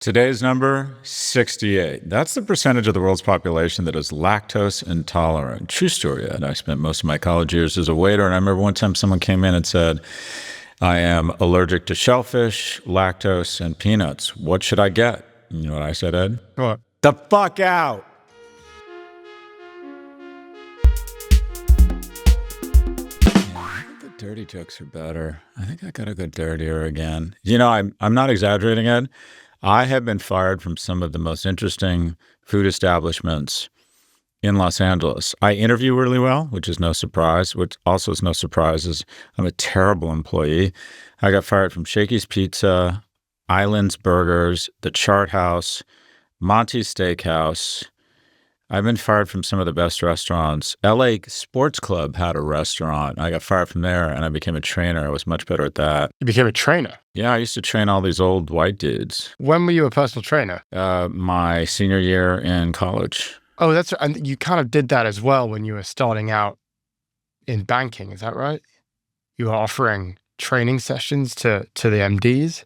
Today's number, 68. That's the percentage of the world's population that is lactose intolerant. True story, Ed. I spent most of my college years as a waiter, and I remember one time someone came in and said, I am allergic to shellfish, lactose, and peanuts. What should I get? You know what I said, Ed? What? The fuck out! The dirty jokes are better. I think I gotta go dirtier again. You know, I'm not exaggerating, Ed. I have been fired from some of the most interesting food establishments in Los Angeles. I interview really well, which is no surprise. Which also is no surprise is I'm a terrible employee. I got fired from Shakey's Pizza, Islands Burgers, The Chart House, Monty's Steakhouse. I've been fired from some of the best restaurants. LA Sports Club had a restaurant. I got fired from there and I became a trainer. I was much better at that. You became a trainer? Yeah, I used to train all these old white dudes. When were you a personal trainer? My senior year in college. Oh, and you kind of did that as well when you were starting out in banking. Is that right? You were offering training sessions to the MDs.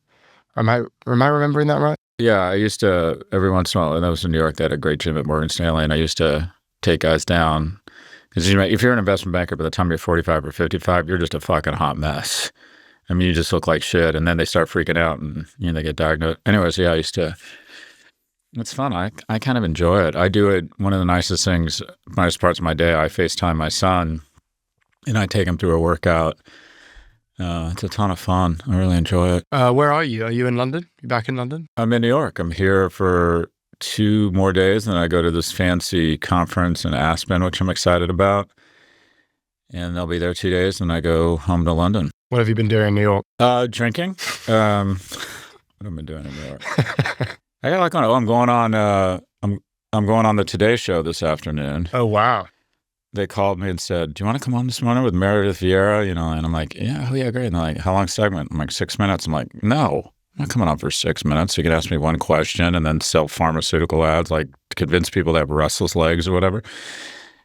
Am I remembering that right? Yeah, I used to, every once in a while, and that was in New York, they had a great gym at Morgan Stanley, and I used to take guys down. Because if you're an investment banker, by the time you're 45 or 55, you're just a fucking hot mess. I mean, you just look like shit, and then they start freaking out, and they get diagnosed. Anyways, yeah, I used to, it's fun. I kind of enjoy it. I do it, one of the nicest things, nice parts of my day, I FaceTime my son, and I take him through a workout. It's a ton of fun. I really enjoy it. Where are you? Are you in London? You back in London? I'm in New York. I'm here for 2 more days, and then I go to this fancy conference in Aspen, which I'm excited about. And I'll be there 2 days, and I go home to London. What have you been doing in New York? Drinking. What have I been doing in New York? I got a lot going on. Oh, I'm going on the Today Show this afternoon. Oh, wow. They called me and said, do you want to come on this morning with Meredith Vieira? And I'm like, yeah, great. And they're like, how long segment? I'm like, 6 minutes. I'm like, no, I'm not coming on for 6 minutes. You can ask me one question and then sell pharmaceutical ads, like to convince people they have restless legs or whatever.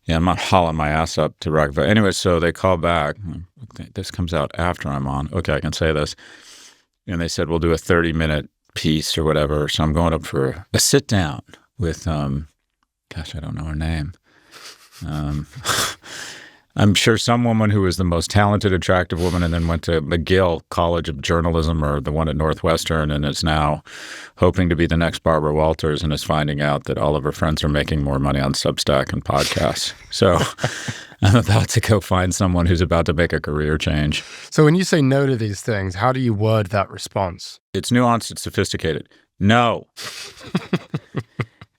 Yeah, I'm not hauling my ass up to rock. But anyway, so they called back. This comes out after I'm on. Okay, I can say this. And they said, we'll do a 30-minute piece or whatever. So I'm going up for a sit down with, gosh, I don't know her name. I'm sure some woman who was the most talented, attractive woman and then went to McGill College of Journalism or the one at Northwestern and is now hoping to be the next Barbara Walters and is finding out that all of her friends are making more money on Substack and podcasts. So I'm about to go find someone who's about to make a career change. So when you say no to these things, how do you word that response? It's nuanced, it's sophisticated. No.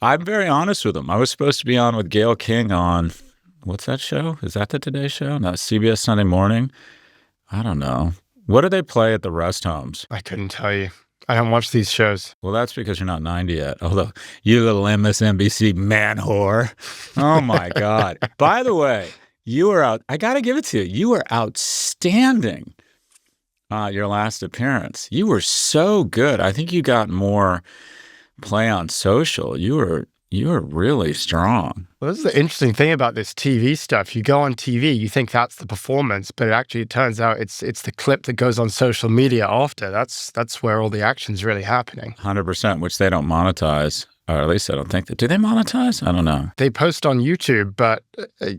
I'm very honest with them. I was supposed to be on with Gayle King on, what's that show? Is that the Today Show? No, CBS Sunday Morning? I don't know. What do they play at the rest homes? I couldn't tell you. I don't watch these shows. Well, that's because you're not 90 yet. Although, you little MSNBC man whore. Oh, my God. By the way, you were out. I got to give it to you. You were outstanding your last appearance. You were so good. I think you got more play on social. You were really strong. Well, this is the interesting thing about this TV stuff. You go on TV, you think that's the performance, but it turns out it's the clip that goes on social media after. That's where all the action's really happening. 100%, which they don't monetize. Or at least I don't think that. Do they monetize? I don't know. They post on YouTube, but I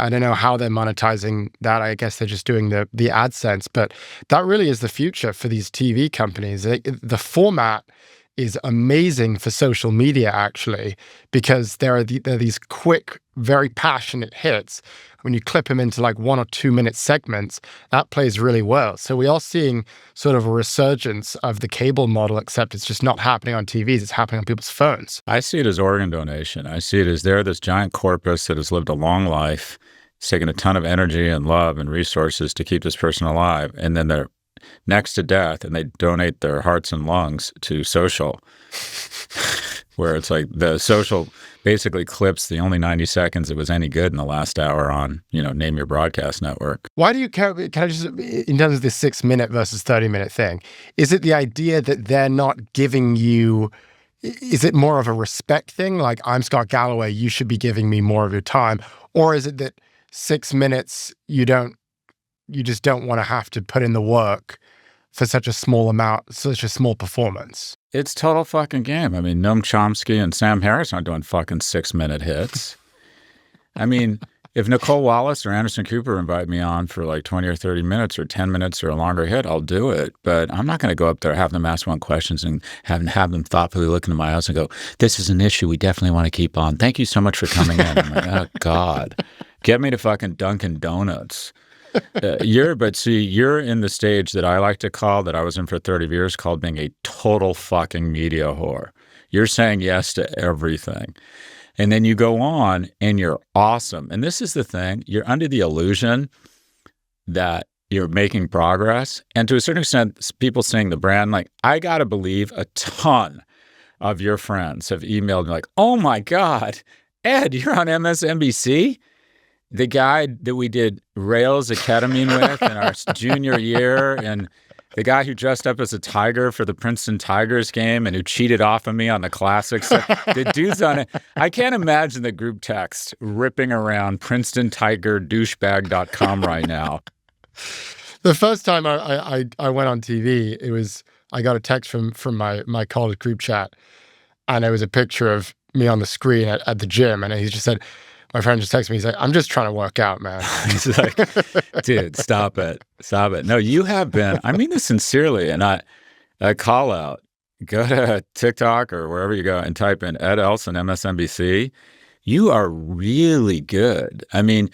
don't know how they're monetizing that. I guess they're just doing the AdSense. But that really is the future for these TV companies. The format is amazing for social media, actually, because there are these quick, very passionate hits. When you clip them into like 1 or 2 minute segments, that plays really well. So we are seeing sort of a resurgence of the cable model, except it's just not happening on TVs. It's happening on people's phones. I see it as organ donation. I see it as they're this giant corpus that has lived a long life. It's taken a ton of energy and love and resources to keep this person alive. And then they're next to death and they donate their hearts and lungs to social, where it's like the social basically clips the only 90 seconds it was any good in the last hour on, name your broadcast network. Why do you care? Can I just, in terms of this 6 minute versus 30-minute thing, is it the idea that they're not giving you, is it more of a respect thing? Like, I'm Scott Galloway, you should be giving me more of your time. Or is it that 6 minutes, you just don't want to have to put in the work for such a small amount, such a small performance. It's total fucking game. I mean, Noam Chomsky and Sam Harris aren't doing fucking 6-minute hits. I mean, if Nicole Wallace or Anderson Cooper invite me on for like 20 or 30 minutes or 10 minutes or a longer hit, I'll do it. But I'm not going to go up there, have them ask one questions and have them thoughtfully look into my eyes and go, this is an issue we definitely want to keep on. Thank you so much for coming in. I'm like, oh, God. Get me to fucking Dunkin' Donuts. You're in the stage that I like to call, that I was in for 30 years, called being a total fucking media whore. You're saying yes to everything. And then you go on and you're awesome. And this is the thing, you're under the illusion that you're making progress. And to a certain extent, people seeing the brand, like, I got to believe a ton of your friends have emailed me like, oh my God, Ed, you're on MSNBC? The guy that we did Rails of ketamine with in our junior year, and the guy who dressed up as a tiger for the Princeton Tigers game and who cheated off of me on the classics. The dude's on it. I can't imagine the group text ripping around PrincetonTigerDouchebag.com right now. The first time I went on TV, I got a text from my college group chat, and it was a picture of me on the screen at the gym, and he just said, my friend just texted me, he's like, I'm just trying to work out, man. He's like, dude, stop it. Stop it. No, you have been, I mean this sincerely, and I call out, go to TikTok or wherever you go and type in Ed Ellison, MSNBC. You are really good. I mean,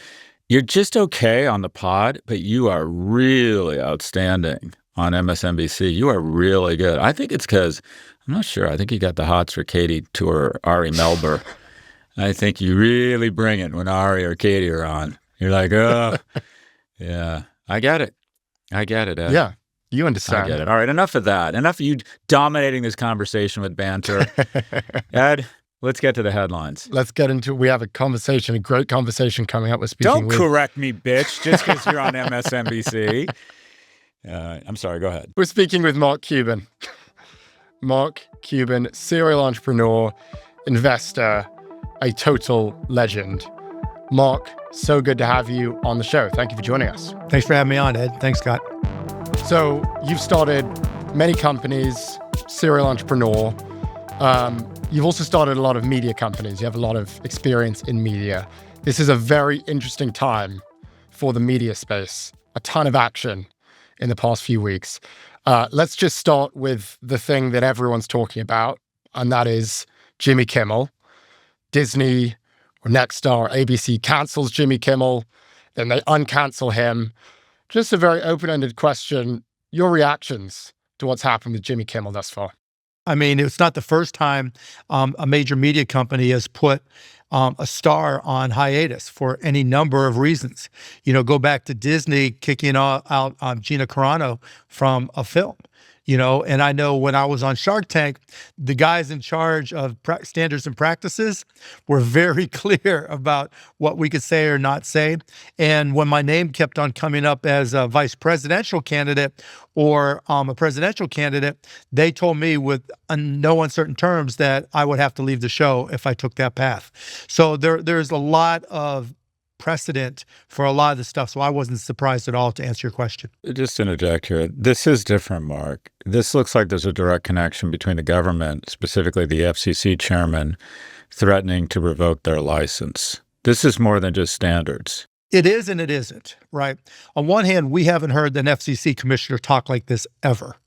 you're just okay on the pod, but you are really outstanding on MSNBC. You are really good. I think it's because, I'm not sure, I think you got the hots for Katie to or Ari Melber. I think you really bring it when Ari or Katie are on. You're like, oh, yeah, I get it. I get it, Ed. Yeah, you understand. I get it. All right, enough of that. Enough of you dominating this conversation with banter. Ed, let's get to the headlines. Let's get into it. We have a great conversation coming up. Don't correct me, bitch, just because you're on MSNBC. I'm sorry, go ahead. We're speaking with Mark Cuban. Mark Cuban, serial entrepreneur, investor, a total legend. Mark, so good to have you on the show. Thank you for joining us. Thanks for having me on, Ed. Thanks, Scott. So you've started many companies, serial entrepreneur. You've also started a lot of media companies. You have a lot of experience in media. This is a very interesting time for the media space. A ton of action in the past few weeks. Let's just start with the thing that everyone's talking about, and that is Jimmy Kimmel. Disney or Nexstar or ABC cancels Jimmy Kimmel, then they uncancel him. Just a very open-ended question. Your reactions to what's happened with Jimmy Kimmel thus far? I mean, it's not the first time a major media company has put a star on hiatus for any number of reasons. You know, go back to Disney kicking out Gina Carano from a film. You know, and I know when I was on Shark Tank, the guys in charge of standards and practices were very clear about what we could say or not say. And when my name kept on coming up as a vice presidential candidate or a presidential candidate, they told me with no uncertain terms that I would have to leave the show if I took that path. So there's a lot of precedent for a lot of the stuff. So I wasn't surprised at all, to answer your question. Just to interject here. This is different, Mark. This looks like there's a direct connection between the government, specifically the FCC chairman, threatening to revoke their license. This is more than just standards. It is and it isn't, right? On one hand, we haven't heard an FCC commissioner talk like this ever.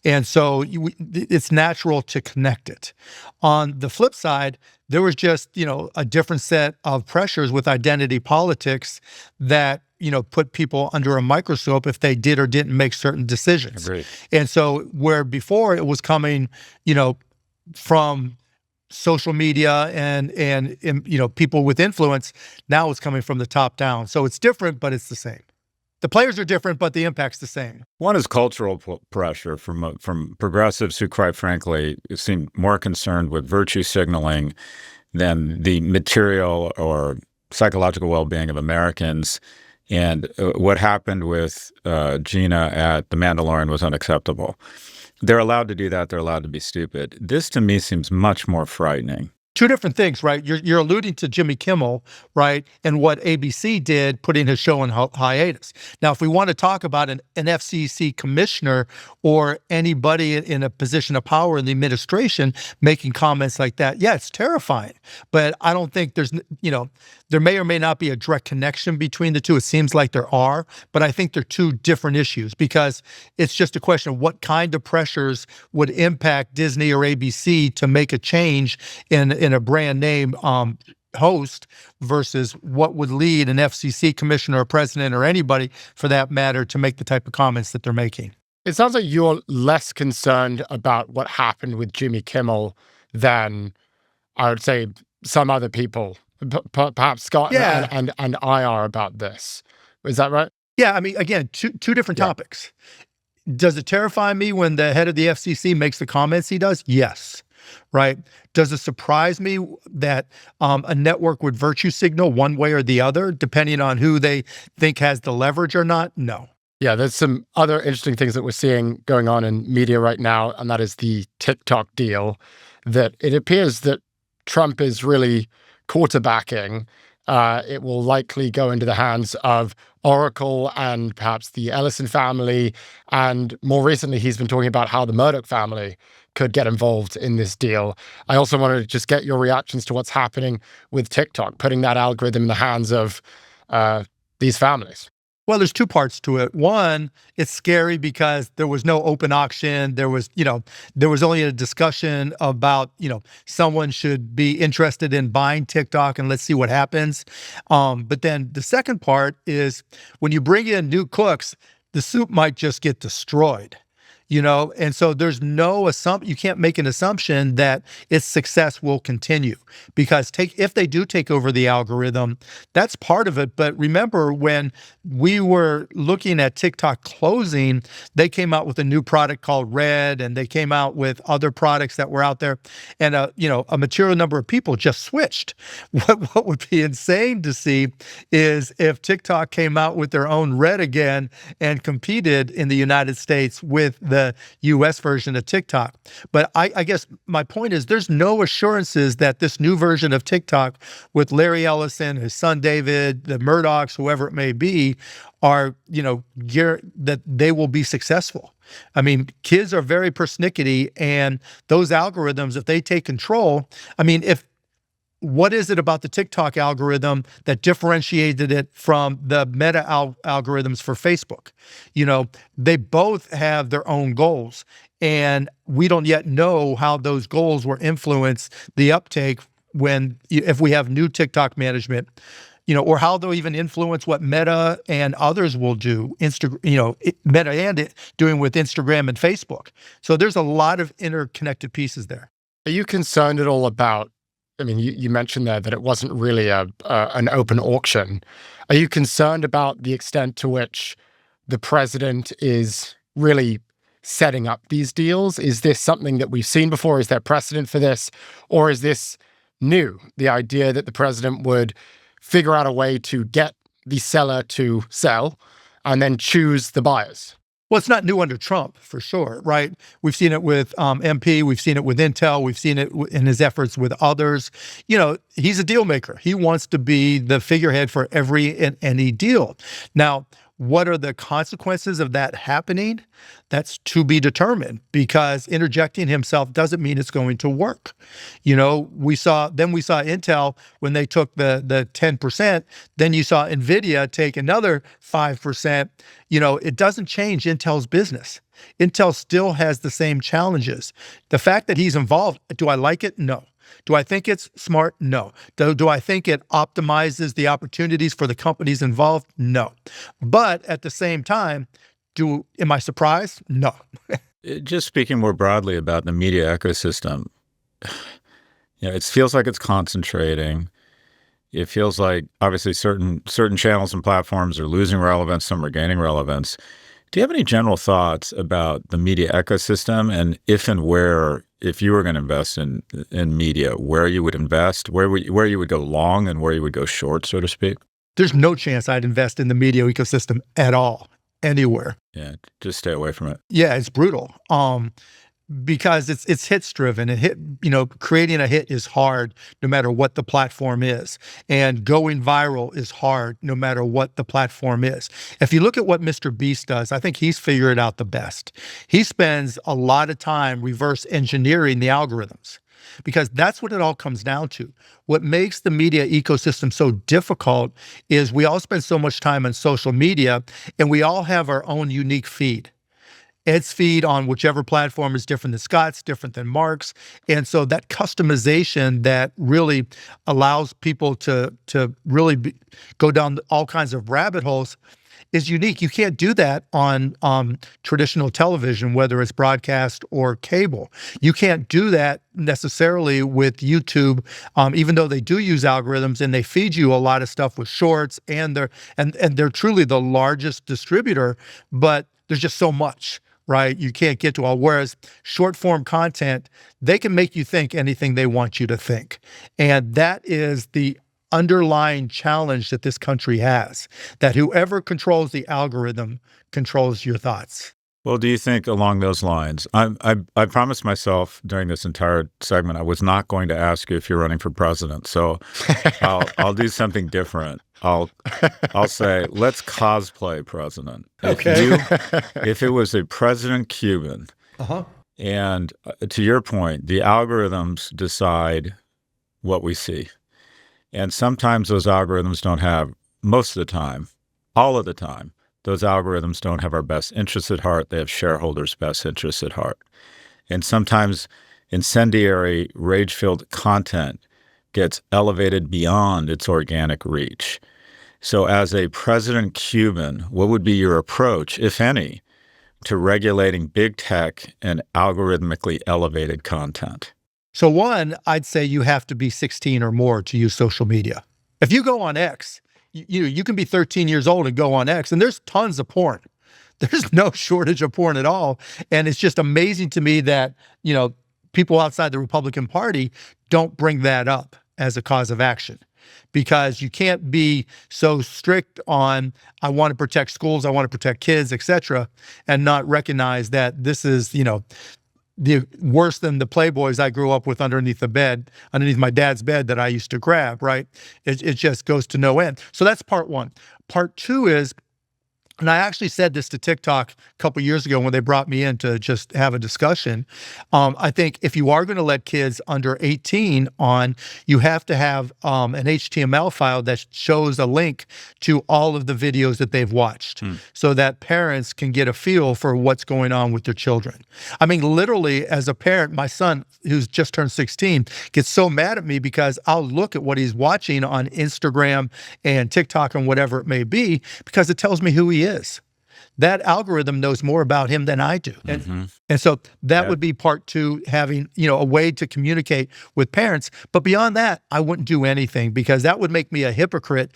And so it's natural to connect it. On the flip side, there was just, a different set of pressures with identity politics that, put people under a microscope if they did or didn't make certain decisions. Agreed. And so where before it was coming, from social media and people with influence, now it's coming from the top down. So it's different, but it's the same. The players are different, but the impact's the same. One is cultural pressure from progressives who, quite frankly, seem more concerned with virtue signaling than the material or psychological well-being of Americans. And what happened with Gina at The Mandalorian was unacceptable. They're allowed to do that. They're allowed to be stupid. This, to me, seems much more frightening. two different things, right? You're alluding to Jimmy Kimmel, right, and what ABC did, putting his show on hiatus. Now, if we want to talk about an FCC commissioner or anybody in a position of power in the administration making comments like that, yeah, it's terrifying. But I don't think there may or may not be a direct connection between the two. It seems like there are, but I think they're two different issues because it's just a question of what kind of pressures would impact Disney or ABC to make a change in a brand name host versus what would lead an FCC commissioner or president or anybody for that matter to make the type of comments that they're making. It sounds like you're less concerned about what happened with Jimmy Kimmel than I would say some other people, perhaps Scott Yeah. and I are about this. Is that right? Yeah, I mean, again, two different topics. Does it terrify me when the head of the FCC makes the comments he does? Yes. Right. Does it surprise me that a network would virtue signal one way or the other, depending on who they think has the leverage or not? No. Yeah, there's some other interesting things that we're seeing going on in media right now, and that is the TikTok deal that it appears that Trump is really quarterbacking. It will likely go into the hands of Oracle and perhaps the Ellison family. And more recently, he's been talking about how the Murdoch family could get involved in this deal. I also wanted to just get your reactions to what's happening with TikTok, putting that algorithm in the hands of these families. Well, there's two parts to it. One, it's scary because there was no open auction. There was only a discussion about, someone should be interested in buying TikTok and let's see what happens. But then the second part is when you bring in new cooks, the soup might just get destroyed. And so there's no assumption. You can't make an assumption that its success will continue because if they do take over the algorithm, that's part of it. But remember when we were looking at TikTok closing, they came out with a new product called Red, and they came out with other products that were out there, and a material number of people just switched. What would be insane to see is if TikTok came out with their own Red again and competed in the United States with the US version of TikTok. But I guess my point is there's no assurances that this new version of TikTok with Larry Ellison, his son David, the Murdochs, whoever it may be, are, that they will be successful. I mean, kids are very persnickety, and those algorithms, if they take control, what is it about the TikTok algorithm that differentiated it from the Meta algorithms for Facebook? They both have their own goals, and we don't yet know how those goals will influence the uptake if we have new TikTok management, or how they'll even influence what Meta and others will do, Meta and it doing with Instagram and Facebook. So there's a lot of interconnected pieces there. Are you concerned at all about, you mentioned there that it wasn't really an open auction. Are you concerned about the extent to which the president is really setting up these deals? Is this something that we've seen before? Is there precedent for this? Or is this new? The idea that the president would figure out a way to get the seller to sell and then choose the buyers? Well, it's not new under Trump, for sure, right? We've seen it with MP. We've seen it with Intel. We've seen it in his efforts with others. He's a deal maker. He wants to be the figurehead for every and any deal. Now, what are the consequences of that happening? That's to be determined, because interjecting himself doesn't mean it's going to work. We saw Intel when they took the 10%, then you saw NVIDIA take another 5%. It doesn't change Intel's business. Intel still has the same challenges. The fact that he's involved, do I like it? No. Do I think it's smart? No. Do I think it optimizes the opportunities for the companies involved? No. But at the same time, am I surprised? No. Just speaking more broadly about the media ecosystem, it feels like it's concentrating. It feels like obviously certain channels and platforms are losing relevance, some are gaining relevance. Do you have any general thoughts about the media ecosystem and if and where, if you were going to invest in media, where you would invest, where you would go long and where you would go short, so to speak? There's no chance I'd invest in the media ecosystem at all, anywhere. Yeah, just stay away from it. Yeah, it's brutal. because it's hits driven. And creating a hit is hard no matter what the platform is. And going viral is hard no matter what the platform is. If you look at what Mr. Beast does, I think he's figured it out the best. He spends a lot of time reverse engineering the algorithms, because that's what it all comes down to. What makes the media ecosystem so difficult is we all spend so much time on social media, and we all have our own unique feed. Ed's feed on whichever platform is different than Scott's, different than Mark's. And so that customization that really allows people to really go down all kinds of rabbit holes is unique. You can't do that on traditional television, whether it's broadcast or cable. You can't do that necessarily with YouTube, even though they do use algorithms and they feed you a lot of stuff with shorts, and they're truly the largest distributor, but there's just so much, right? You can't get to all. Whereas short form content, they can make you think anything they want you to think. And that is the underlying challenge that this country has, that whoever controls the algorithm controls your thoughts. Well, do you think along those lines, I promised myself during this entire segment I was not going to ask you if you're running for president. So I'll do something different. I'll say, let's cosplay president. Okay. If it was a President Cuban, and to your point, the algorithms decide what we see. And sometimes those algorithms don't have, most of the time, all of the time, those algorithms don't have our best interests at heart. They have shareholders' best interests at heart. And sometimes incendiary, rage-filled content gets elevated beyond its organic reach. So as a President Cuban, what would be your approach, if any, to regulating big tech and algorithmically elevated content? So one, I'd say you have to be 16 or more to use social media. If you go on X, you can be 13 years old and go on X, and there's tons of porn. There's no shortage of porn at all. And it's just amazing to me that, people outside the Republican Party don't bring that up as a cause of action, because you can't be so strict on, I want to protect schools, I want to protect kids, et cetera, and not recognize that this is, the worse than the Playboys I grew up with underneath my dad's bed that I used to grab, right? It just goes to no end. So that's part one. Part two is, and I actually said this to TikTok a couple years ago when they brought me in to just have a discussion. I think if you are going to let kids under 18 on, you have to have an HTML file that shows a link to all of the videos that they've watched, so that parents can get a feel for what's going on with their children. I mean, literally, as a parent, my son, who's just turned 16, gets so mad at me because I'll look at what he's watching on Instagram and TikTok and whatever it may be, because it tells me who he is. That algorithm knows more about him than I do. And so that would be part two, having, a way to communicate with parents. But beyond that, I wouldn't do anything, because that would make me a hypocrite,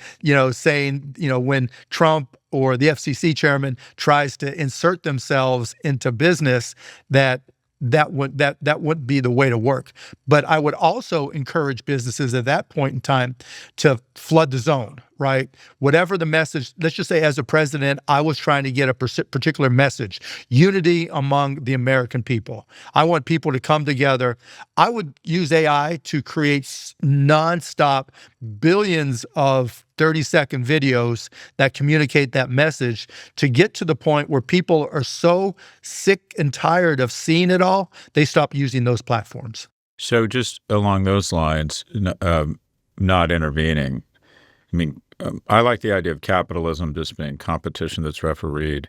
saying, when Trump or the FCC chairman tries to insert themselves into business, that wouldn't be the way to work. But I would also encourage businesses at that point in time to flood the zone, right? Whatever the message, let's just say as a president, I was trying to get a particular message, unity among the American people. I want people to come together. I would use AI to create nonstop billions of 30-second videos that communicate that message, to get to the point where people are so sick and tired of seeing it all, they stop using those platforms. So just along those lines, not intervening, I mean, I like the idea of capitalism just being competition that's refereed.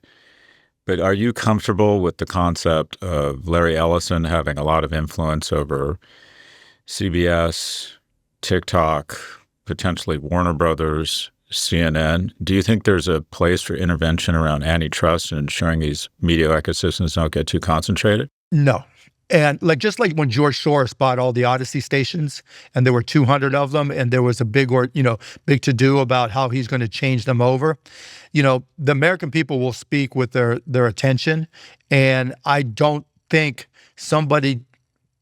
But are you comfortable with the concept of Larry Ellison having a lot of influence over CBS, TikTok, potentially Warner Brothers, CNN? Do you think there's a place for intervention around antitrust and ensuring these media ecosystems don't get too concentrated? No. And just like when George Soros bought all the Odyssey stations, and there were 200 of them, and there was a big to-do about how he's going to change them over, the American people will speak with their attention. And I don't think somebody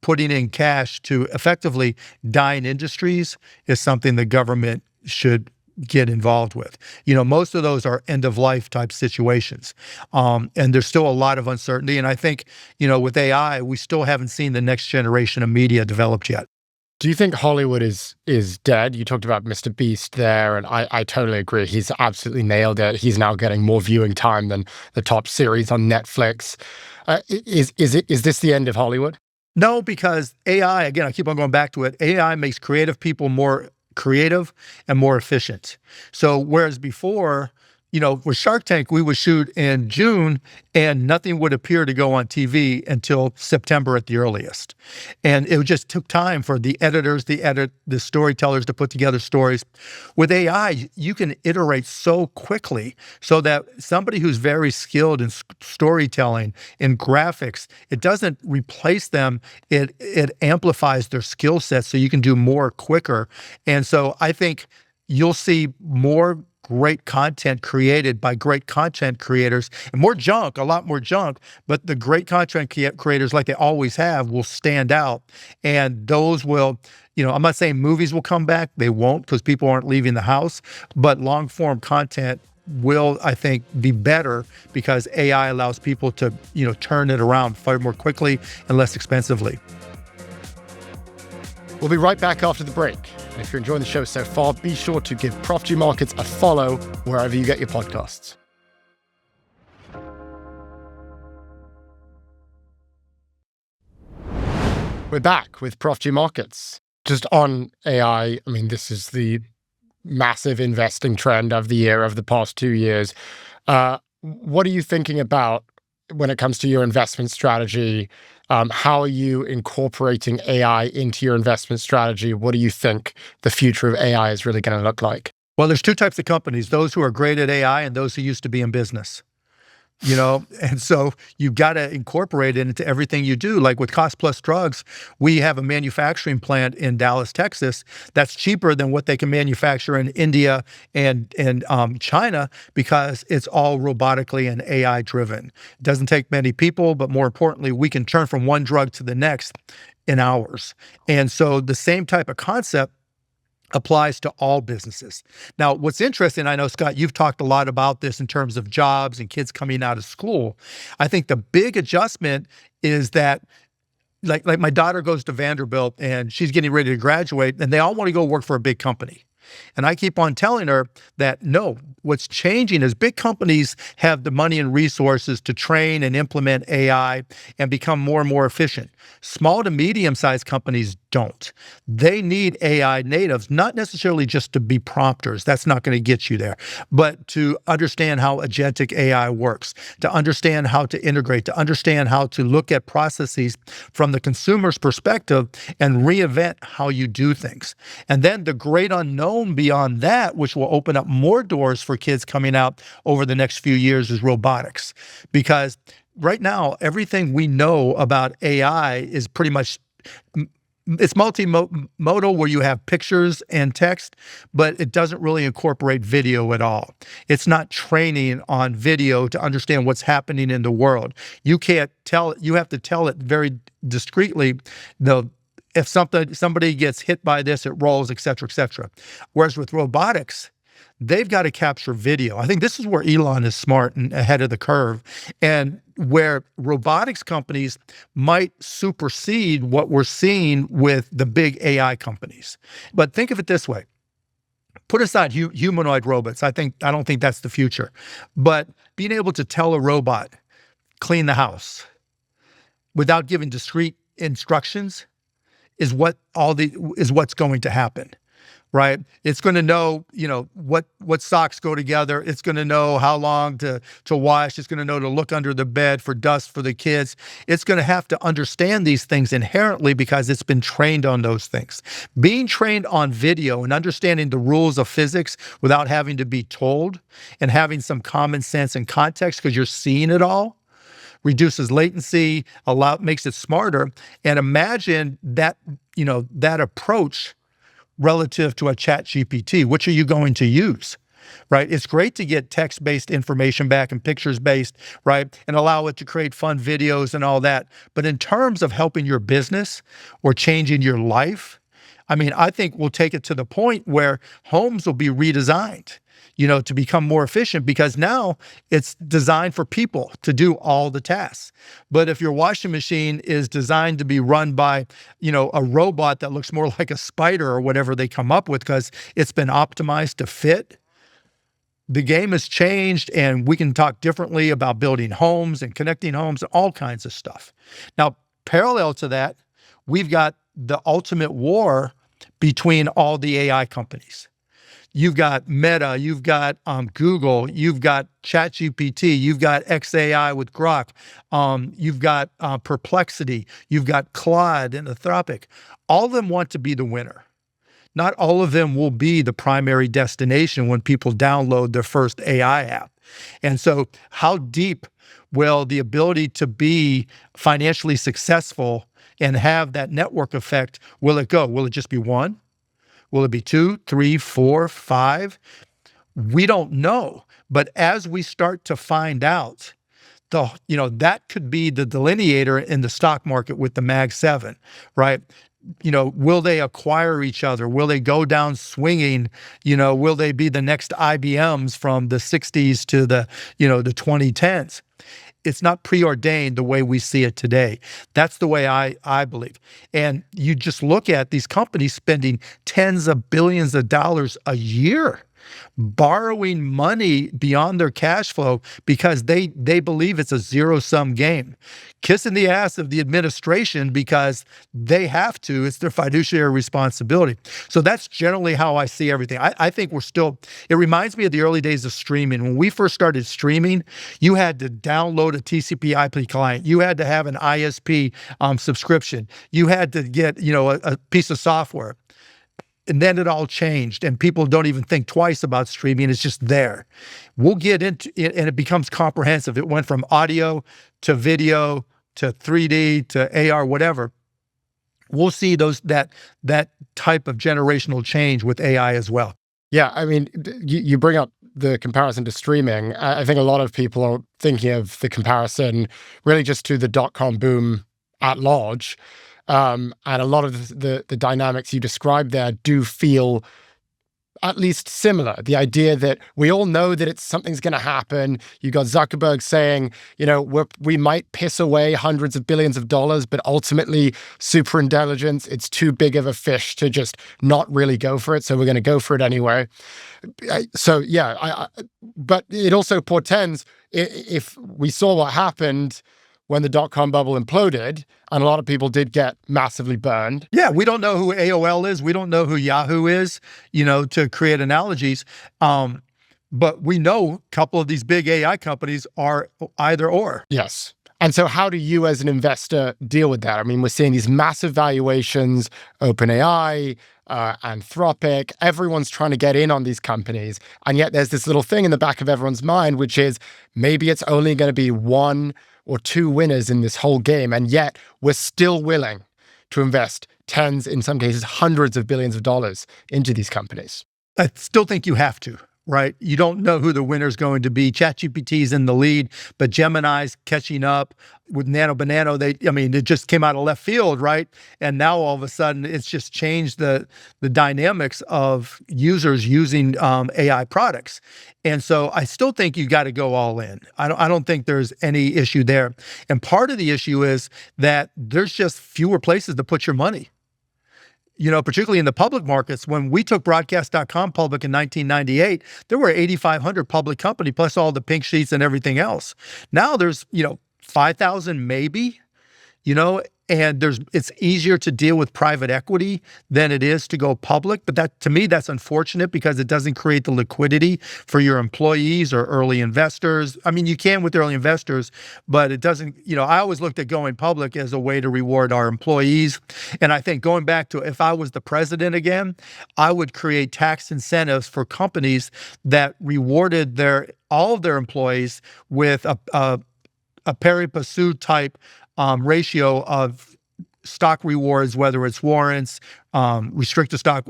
putting in cash to effectively dying industries is something the government should get involved with. Most of those are end of life type situations. And there's still a lot of uncertainty. And I think, with AI, we still haven't seen the next generation of media developed yet. Do you think Hollywood is dead? You talked about Mr. Beast there, and I totally agree. He's absolutely nailed it. He's now getting more viewing time than the top series on Netflix. Is this the end of Hollywood? No, because AI, again, I keep on going back to it. AI makes creative people more creative and more efficient. So whereas before, with Shark Tank, we would shoot in June and nothing would appear to go on TV until September at the earliest. And it just took time for the editors, the storytellers to put together stories. With AI, you can iterate so quickly so that somebody who's very skilled in storytelling, in graphics, it doesn't replace them. It amplifies their skill set so you can do more quicker. And so I think you'll see more great content created by great content creators and a lot more junk, but the great content creators, like they always have, will stand out. And those will, I'm not saying movies will come back. They won't, because people aren't leaving the house, but long form content will, I think, be better because AI allows people to, turn it around far more quickly and less expensively. We'll be right back after the break. And if you're enjoying the show so far, be sure to give Prof G Markets a follow wherever you get your podcasts. We're back with Prof G Markets. Just on AI, I mean, this is the massive investing trend of the year, of the past 2 years. What are you thinking about when it comes to your investment strategy? How are you incorporating AI into your investment strategy? What do you think the future of AI is really going to look like? Well, there's two types of companies, those who are great at AI and those who used to be in business. And so you've got to incorporate it into everything you do. Like with Cost Plus Drugs, we have a manufacturing plant in Dallas, Texas, that's cheaper than what they can manufacture in India and China, because it's all robotically and AI driven. It doesn't take many people, but more importantly, we can turn from one drug to the next in hours. And so the same type of concept applies to all businesses. Now, what's interesting, I know, Scott, you've talked a lot about this in terms of jobs and kids coming out of school. I think the big adjustment is that like my daughter goes to Vanderbilt and she's getting ready to graduate and they all want to go work for a big company. And I keep on telling her that, no, what's changing is big companies have the money and resources to train and implement AI and become more and more efficient. Small to medium-sized companies don't. They need AI natives, not necessarily just to be prompters. That's not going to get you there, but to understand how agentic AI works, to understand how to integrate, to understand how to look at processes from the consumer's perspective and reinvent how you do things. And then the great unknown beyond that, which will open up more doors for kids coming out over the next few years, is robotics. Because right now, everything we know about AI is pretty much, it's multimodal, where you have pictures and text, but it doesn't really incorporate video at all. It's not training on video to understand what's happening in the world. You can't tell it. You have to tell it very discreetly, if somebody gets hit by this, it rolls, et cetera, et cetera. Whereas with robotics, they've got to capture video. I think this is where Elon is smart and ahead of the curve, and where robotics companies might supersede what we're seeing with the big AI companies. But think of it this way. Put aside humanoid robots. I don't think that's the future. But being able to tell a robot, clean the house, without giving discrete instructions, is what's going to happen, right? It's going to know, what socks go together. It's going to know how long to wash. It's going to know to look under the bed for dust for the kids. It's going to have to understand these things inherently because it's been trained on those things. Being trained on video and understanding the rules of physics without having to be told and having some common sense and context because you're seeing it all, reduces latency, makes it smarter. And imagine that, that approach relative to a chat GPT. Which are you going to use, right? It's great to get text-based information back and pictures-based, right? And allow it to create fun videos and all that. But in terms of helping your business or changing your life, I mean, I think we'll take it to the point where homes will be redesigned, to become more efficient, because now it's designed for people to do all the tasks. But if your washing machine is designed to be run by, a robot that looks more like a spider or whatever they come up with because it's been optimized to fit, the game has changed, and we can talk differently about building homes and connecting homes and all kinds of stuff. Now, parallel to that, we've got the ultimate war between all the AI companies. You've got Meta, you've got Google, you've got ChatGPT, you've got XAI with Grok, you've got Perplexity, you've got Claude and Anthropic. All of them want to be the winner. Not all of them will be the primary destination when people download their first AI app. And so how deep will the ability to be financially successful and have that network effect, will it go? Will it just be one? Will it be 2, 3, 4, 5? We don't know. But as we start to find out, that could be the delineator in the stock market with the Mag 7, right? Will they acquire each other? Will they go down swinging? Will they be the next IBMs from the 60s to the 2010s? It's not preordained the way we see it today. That's the way I believe. And you just look at these companies spending tens of billions of dollars a year, borrowing money beyond their cash flow because they believe it's a zero-sum game, kissing the ass of the administration because they have to. It's their fiduciary responsibility. So that's generally how I see everything. I think it reminds me of the early days of streaming. When we first started streaming, you had to download a TCP/IP client. You had to have an ISP subscription. You had to get, a piece of software. And then it all changed, and people don't even think twice about streaming. It's just there. We'll get into it, and it becomes comprehensive. It went from audio to video to 3D to AR, whatever. We'll see that type of generational change with AI as well. Yeah, I mean, you bring up the comparison to streaming. I think a lot of people are thinking of the comparison really just to the dot-com boom at large. And a lot of the dynamics you described there do feel at least similar. The idea that we all know that something's going to happen. You got Zuckerberg saying, we might piss away hundreds of billions of dollars, but ultimately superintelligence, it's too big of a fish to just not really go for it. So we're going to go for it anyway. So yeah, but it also portends, if we saw what happened when the dot-com bubble imploded, and a lot of people did get massively burned. Yeah, we don't know who AOL is. We don't know who Yahoo is, to create analogies. But we know a couple of these big AI companies are either or. Yes. And so how do you as an investor deal with that? I mean, we're seeing these massive valuations, OpenAI, Anthropic, everyone's trying to get in on these companies. And yet there's this little thing in the back of everyone's mind, which is maybe it's only going to be 1 or 2 winners in this whole game. And yet we're still willing to invest tens, in some cases, hundreds of billions of dollars into these companies. I still think you have to. Right? You don't know who the winner's going to be. ChatGPT is in the lead, but Gemini's catching up with Nano Banano. It just came out of left field, right? And now all of a sudden, it's just changed the dynamics of users using AI products. And so I still think you got to go all in. I don't think there's any issue there. And part of the issue is that there's just fewer places to put your money. Particularly in the public markets. When we took broadcast.com public in 1998, there were 8,500 public company plus all the pink sheets and everything else. Now there's, 5,000 maybe, and it's easier to deal with private equity than it is to go public. But to me, that's unfortunate because it doesn't create the liquidity for your employees or early investors. I mean, you can with early investors, but it doesn't, I always looked at going public as a way to reward our employees. And I think going back to, if I was the president again, I would create tax incentives for companies that rewarded all of their employees with a pari passu type ratio of stock rewards, whether it's warrants, restricted stock,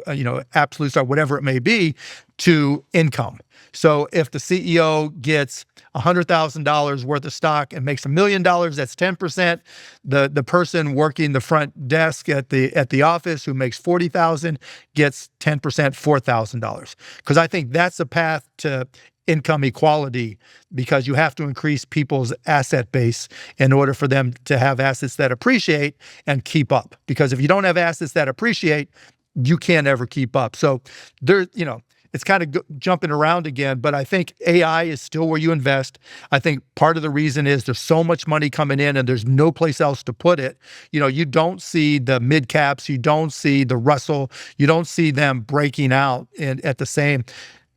absolute stock, whatever it may be, to income. So if the CEO gets $100,000 worth of stock and makes $1 million, that's 10%. The person working the front desk at the office who makes $40,000 gets 10%, $4,000. Because I think that's a path to income equality, because you have to increase people's asset base in order for them to have assets that appreciate and keep up. Because if you don't have assets that appreciate, you can't ever keep up. So there, it's kind of jumping around again, but I think AI is still where you invest. I think part of the reason is there's so much money coming in and there's no place else to put it. You don't see the mid caps, you don't see the Russell, you don't see them breaking out at the same,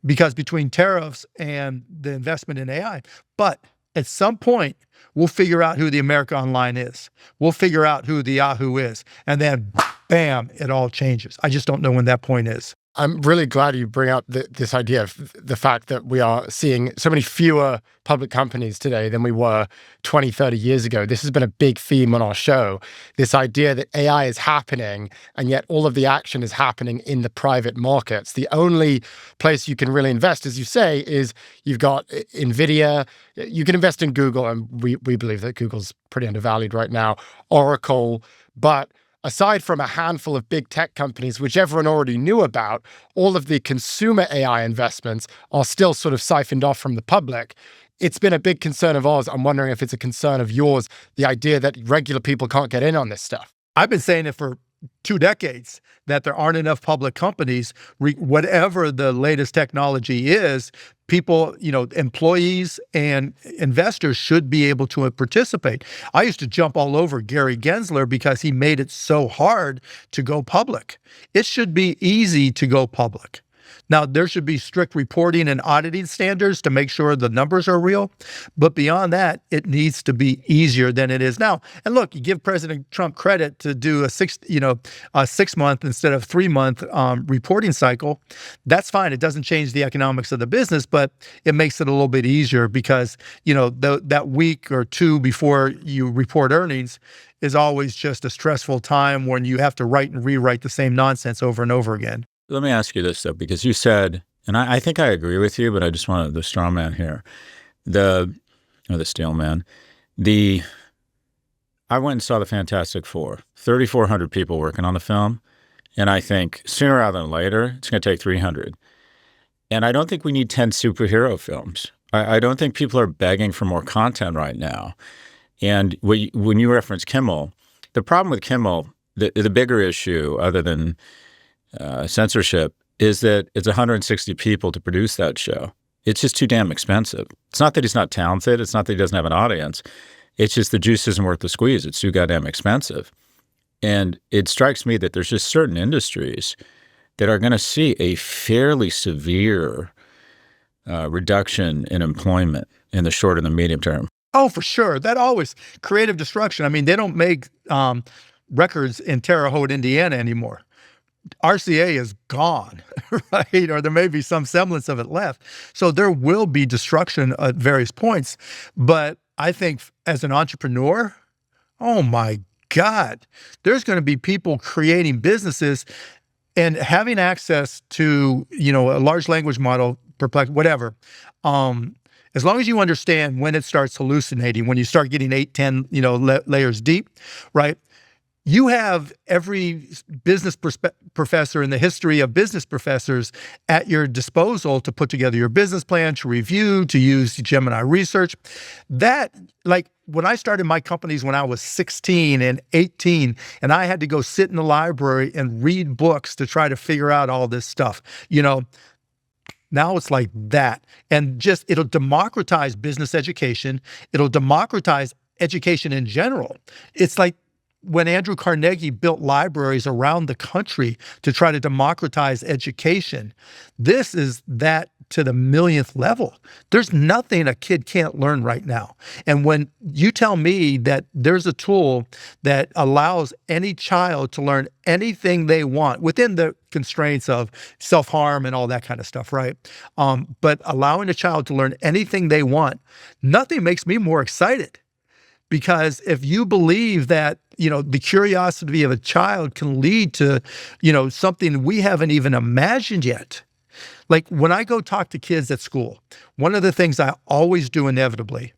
because between tariffs and the investment in AI. But at some point, we'll figure out who the America Online is. We'll figure out who the Yahoo is. And then, bam, it all changes. I just don't know when that point is. I'm really glad you bring up this idea of the fact that we are seeing so many fewer public companies today than we were 20, 30 years ago. This has been a big theme on our show, this idea that AI is happening, and yet all of the action is happening in the private markets. The only place you can really invest, as you say, is you've got NVIDIA. You can invest in Google, and we believe that Google's pretty undervalued right now, Oracle, but aside from a handful of big tech companies, which everyone already knew about, all of the consumer AI investments are still sort of siphoned off from the public. It's been a big concern of ours. I'm wondering if it's a concern of yours, the idea that regular people can't get in on this stuff. I've been saying it for 2 decades, that there aren't enough public companies. Whatever the latest technology is, people, employees and investors should be able to participate. I used to jump all over Gary Gensler because he made it so hard to go public. It should be easy to go public. Now, there should be strict reporting and auditing standards to make sure the numbers are real. But beyond that, it needs to be easier than it is now. And look, you give President Trump credit to do a 6-month instead of 3-month reporting cycle. That's fine. It doesn't change the economics of the business, but it makes it a little bit easier because, that week or two before you report earnings is always just a stressful time when you have to write and rewrite the same nonsense over and over again. Let me ask you this, though, because you said, and I think I agree with you, but I just wanted the straw man here, or the steel man. I went and saw the Fantastic Four, 3,400 people working on the film, and I think sooner rather than later, it's going to take 300. And I don't think we need 10 superhero films. I don't think people are begging for more content right now. And when you reference Kimmel, the problem with Kimmel, the bigger issue, other than censorship, is that it's 160 people to produce that show. It's just too damn expensive. It's not that he's not talented. It's not that he doesn't have an audience. It's just the juice isn't worth the squeeze. It's too goddamn expensive. And it strikes me that there's just certain industries that are going to see a fairly severe reduction in employment in the short and the medium term. Oh, for sure. That always creative destruction. I mean, they don't make records in Terre Haute, Indiana anymore. RCA is gone, right? Or there may be some semblance of it left. So there will be destruction at various points. But I think as an entrepreneur, oh my God, there's going to be people creating businesses and having access to, a large language model, Perplex, whatever. As long as you understand when it starts hallucinating, when you start getting 8, 10, layers deep, right? You have every business professor in the history of business professors at your disposal to put together your business plan, to review, to use Gemini research. That, like when I started my companies when I was 16 and 18, and I had to go sit in the library and read books to try to figure out all this stuff, now it's like that. And just, it'll democratize business education. It'll democratize education in general. It's like when Andrew Carnegie built libraries around the country to try to democratize education. This is that to the millionth level. There's nothing a kid can't learn right now. And when you tell me that there's a tool that allows any child to learn anything they want within the constraints of self-harm and all that kind of stuff, right? But allowing a child to learn anything they want, nothing makes me more excited Because if you believe that, the curiosity of a child can lead to, something we haven't even imagined yet. Like when I go talk to kids at school, one of the things I always do inevitably,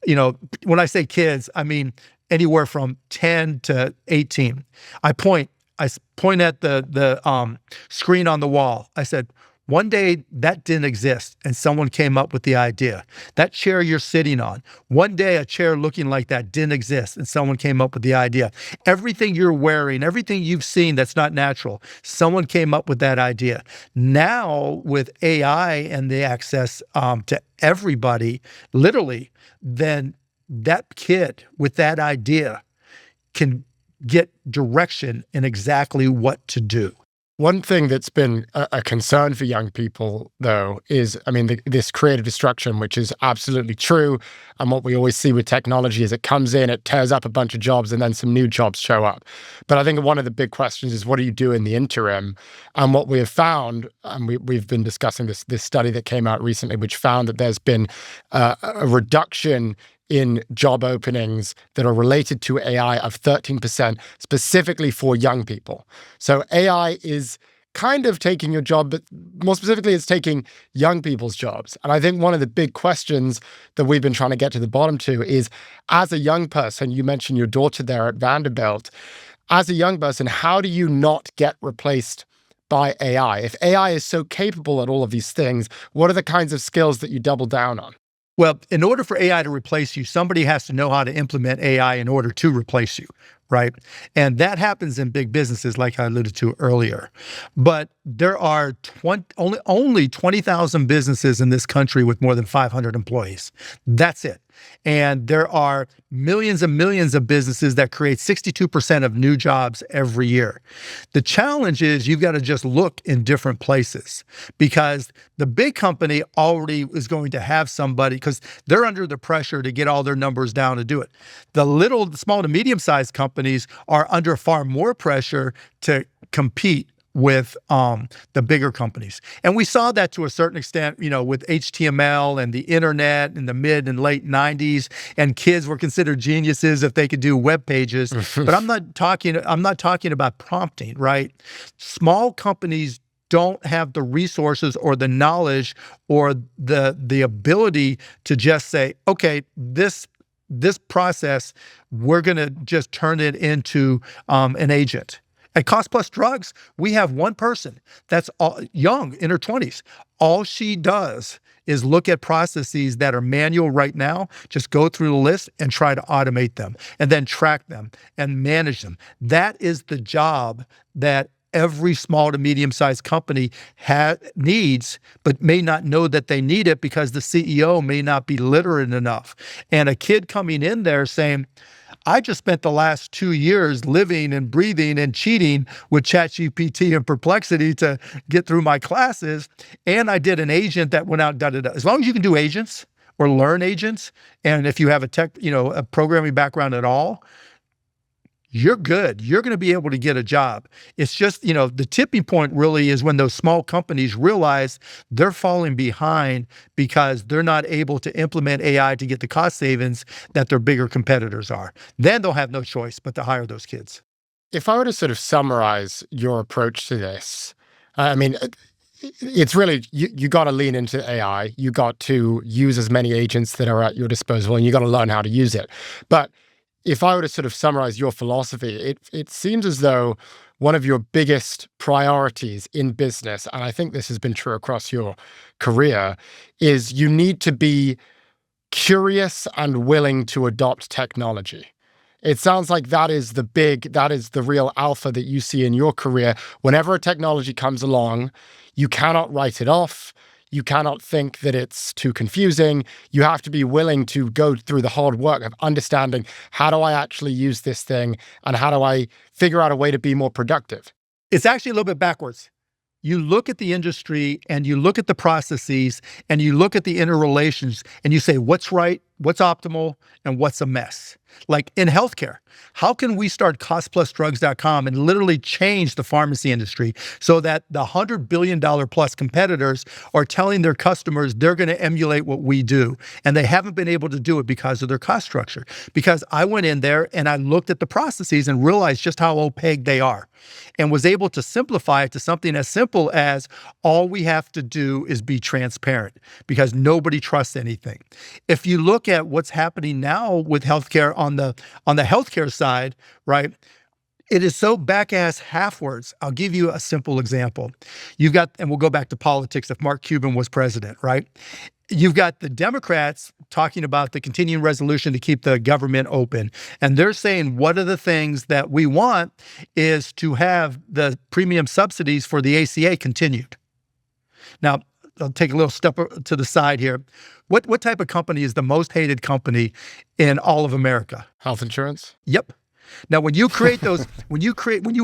when I say kids, I mean anywhere from 10 to 18. I point at the screen on the wall. I said, one day that didn't exist and someone came up with the idea. That chair you're sitting on, one day a chair looking like that didn't exist and someone came up with the idea. Everything you're wearing, everything you've seen that's not natural, someone came up with that idea. Now with AI and the access to everybody, literally, then that kid with that idea can get direction in exactly what to do. One thing that's been a concern for young people, though, is, this creative destruction, which is absolutely true. And what we always see with technology is it comes in, it tears up a bunch of jobs, and then some new jobs show up. But I think one of the big questions is, what do you do in the interim? And what we have found, and we've been discussing this study that came out recently, which found that there's been a reduction in job openings that are related to AI of 13%, specifically for young people. So AI is kind of taking your job, but more specifically, it's taking young people's jobs. And I think one of the big questions that we've been trying to get to the bottom to is, as a young person, you mentioned your daughter there at Vanderbilt, as a young person, how do you not get replaced by AI? If AI is so capable at all of these things, what are the kinds of skills that you double down on? Well, in order for AI to replace you, somebody has to know how to implement AI in order to replace you, right? And that happens in big businesses, like I alluded to earlier. But there are only 20,000 businesses in this country with more than 500 employees. That's it. And there are millions and millions of businesses that create 62% of new jobs every year. The challenge is you've got to just look in different places, because the big company already is going to have somebody, because they're under the pressure to get all their numbers down to do it. The small to medium-sized companies are under far more pressure to compete with the bigger companies. And we saw that to a certain extent, with HTML and the internet in the mid and late 90s, and kids were considered geniuses if they could do web pages. But I'm not talking about prompting, right? Small companies don't have the resources or the knowledge or the ability to just say, okay, this process, we're going to just turn it into an agent. At Cost Plus Drugs, we have one person that's young, in her 20s. All she does is look at processes that are manual right now, just go through the list and try to automate them, and then track them and manage them. That is the job that every small to medium-sized company needs, but may not know that they need it because the CEO may not be literate enough. And a kid coming in there saying, I just spent the last 2 years living and breathing and cheating with ChatGPT and Perplexity to get through my classes, and I did an agent that went out, da-da-da. As long as you can do agents or learn agents, and if you have a programming background at all, you're good. You're going to be able to get a job. It's just, the tipping point really is when those small companies realize they're falling behind because they're not able to implement AI to get the cost savings that their bigger competitors are. Then they'll have no choice but to hire those kids. If I were to sort of summarize your approach to this, it's really, you got to lean into AI. You got to use as many agents that are at your disposal, and you got to learn how to use it. But if I were to sort of summarize your philosophy, it seems as though one of your biggest priorities in business, and I think this has been true across your career, is you need to be curious and willing to adopt technology. It sounds like that is the real alpha that you see in your career. Whenever a technology comes along, you cannot write it off. You cannot think that it's too confusing. You have to be willing to go through the hard work of understanding, how do I actually use this thing, and how do I figure out a way to be more productive? It's actually a little bit backwards. You look at the industry and you look at the processes and you look at the interrelations and you say, what's right what's optimal and what's a mess. Like in healthcare, how can we start costplusdrugs.com and literally change the pharmacy industry so that the $100 billion plus competitors are telling their customers they're going to emulate what we do, and they haven't been able to do it because of their cost structure? Because I went in there and I looked at the processes and realized just how opaque they are, and was able to simplify it to something as simple as all we have to do is be transparent, because nobody trusts anything. If you look at what's happening now with healthcare on the healthcare side, right? It is so back-ass half-words. I'll give you a simple example. You've got, and we'll go back to politics, if Mark Cuban was president, right? You've got the Democrats talking about the continuing resolution to keep the government open. And they're saying one of the things that we want is to have the premium subsidies for the ACA continued. Now, I'll take a little step to the side here. What type of company is the most hated company in all of America? Health insurance? Yep. Now, when you create those, when you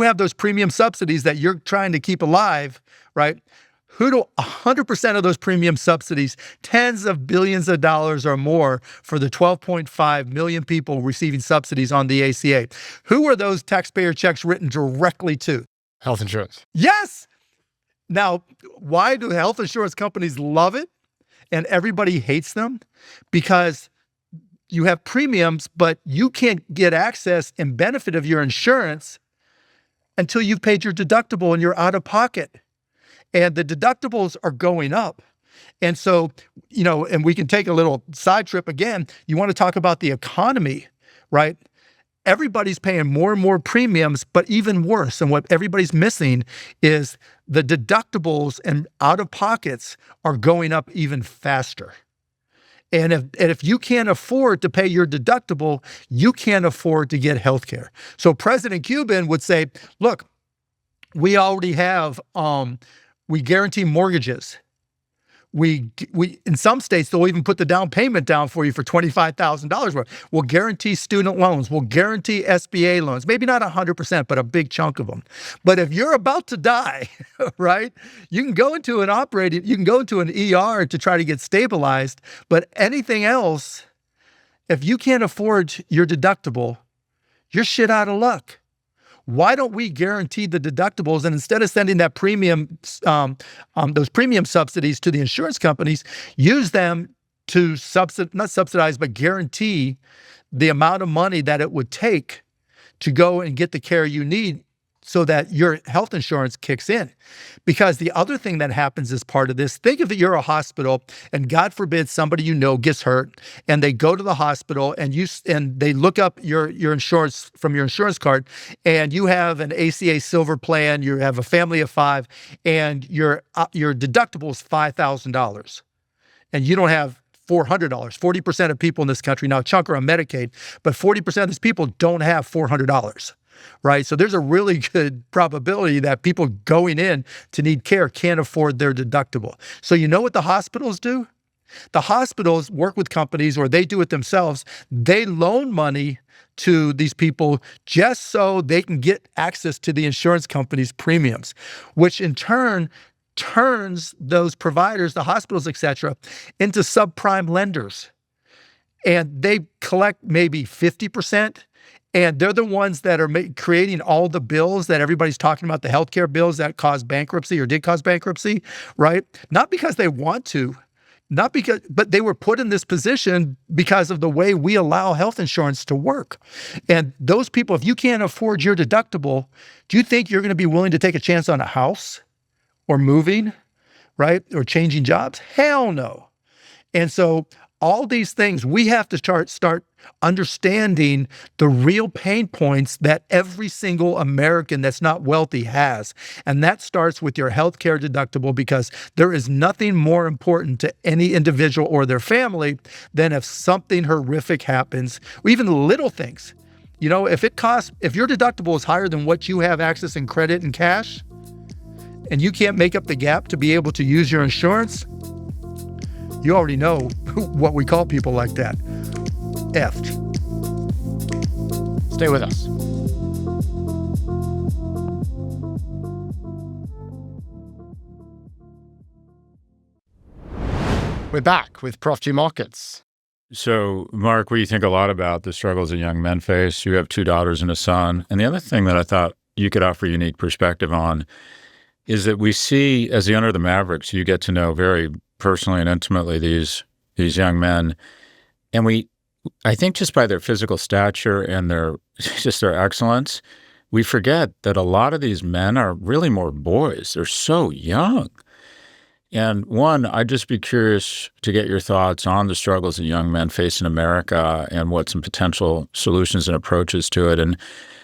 have those premium subsidies that you're trying to keep alive, right? Who do 100% of those premium subsidies, tens of billions of dollars or more for the 12.5 million people receiving subsidies on the ACA? Who are those taxpayer checks written directly to? Health insurance. Yes. Now, why do health insurance companies love it and everybody hates them? Because you have premiums, but you can't get access and benefit of your insurance until you've paid your deductible and you're out of pocket. And the deductibles are going up. And so, and we can take a little side trip again. You want to talk about the economy, right? Everybody's paying more and more premiums, but even worse, and what everybody's missing is the deductibles and out-of-pockets are going up even faster. And if you can't afford to pay your deductible, you can't afford to get health care. So President Cuban would say, look, we already have, we guarantee mortgages. We in some states, they'll even put the down payment down for you for $25,000 worth. We'll guarantee student loans. We'll guarantee SBA loans. Maybe not 100%, but a big chunk of them. But if you're about to die, right, you can go into an ER to try to get stabilized. But anything else, if you can't afford your deductible, you're shit out of luck. Why don't we guarantee the deductibles, and instead of sending that those premium subsidies to the insurance companies, use them to not subsidize, but guarantee the amount of money that it would take to go and get the care you need so that your health insurance kicks in. Because the other thing that happens as part of this, think of it, you're a hospital and God forbid somebody gets hurt and they go to the hospital and they look up your insurance from your insurance card and you have an ACA Silver plan, you have a family of 5 and your deductible is $5,000 and you don't have $400. 40% of people in this country, now a chunk are on Medicaid, but 40% of these people don't have $400. Right? So there's a really good probability that people going in to need care can't afford their deductible. So you know what the hospitals do? The hospitals work with companies or they do it themselves. They loan money to these people just so they can get access to the insurance company's premiums, which in turn turns those providers, the hospitals, et cetera, into subprime lenders. And they collect maybe 50%. And they're the ones that are creating all the bills that everybody's talking about, the healthcare bills that caused bankruptcy or did cause bankruptcy, right? Not because they want to, but they were put in this position because of the way we allow health insurance to work. And those people, if you can't afford your deductible, do you think you're going to be willing to take a chance on a house or moving, right? Or changing jobs? Hell no. And so all these things, we have to start understanding the real pain points that every single American that's not wealthy has. And that starts with your healthcare deductible, because there is nothing more important to any individual or their family than if something horrific happens, or even little things. If your deductible is higher than what you have access in credit and cash, and you can't make up the gap to be able to use your insurance, you already know what we call people like that. Effed. Stay with us. We're back with Prof G Markets. So, Mark, we think a lot about the struggles that young men face. You have two daughters and a son. And the other thing that I thought you could offer unique perspective on is that we see, as the owner of the Mavericks, you get to know very personally and intimately these young men. And I think just by their physical stature and their just their excellence, we forget that a lot of these men are really more boys. They're so young. And one, I'd just be curious to get your thoughts on the struggles that young men face in America and what some potential solutions and approaches to it, and